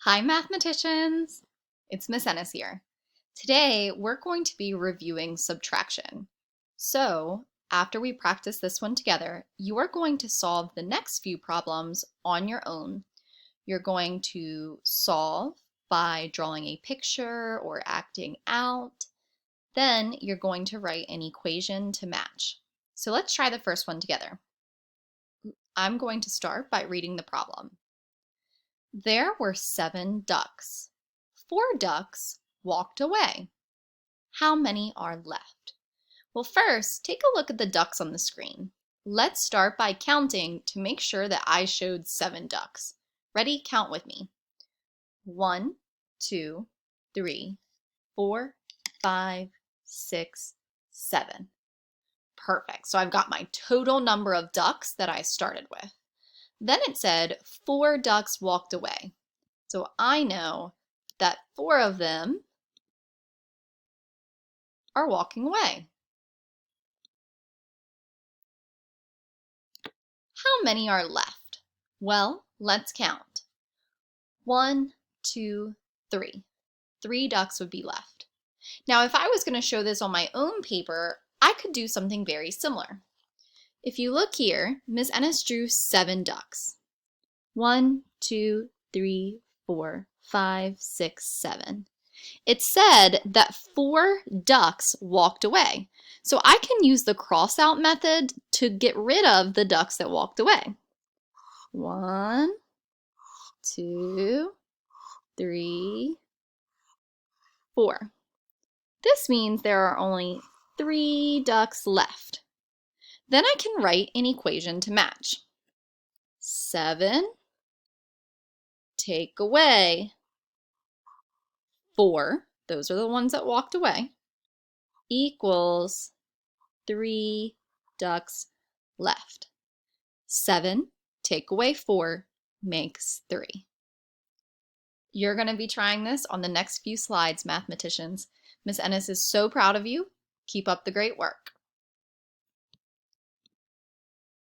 Hi, mathematicians! It's Miss Ennis here. Today, we're going to be reviewing subtraction. So, after we practice this one together, you are going to solve the next few problems on your own. You're going to solve by drawing a picture or acting out. Then, you're going to write an equation to match. So let's try the first one together. I'm going to start by reading the problem. There were 7 ducks. 4 ducks walked away. How many are left? Well, first, take a look at the ducks on the screen. Let's start by counting to make sure that I showed 7 ducks. Ready? Count with me. 1, 2, 3, 4, 5, 6, 7. Perfect. So I've got my total number of ducks that I started with. Then it said 4 ducks walked away. So I know that 4 of them are walking away. How many are left? Well, let's count. 1, 2, 3. 3 ducks would be left. Now, if I was going to show this on my own paper, I could do something very similar. If you look here, Miss Ennis drew 7 ducks. 1, 2, 3, 4, 5, 6, 7. It said that 4 ducks walked away. So I can use the cross-out method to get rid of the ducks that walked away. 1, 2, 3, 4. This means there are only 3 ducks left. Then I can write an equation to match. 7, take away 4, those are the ones that walked away, equals 3 ducks left. 7 take away 4 makes 3. You're going to be trying this on the next few slides, mathematicians. Miss Ennis is so proud of you. Keep up the great work.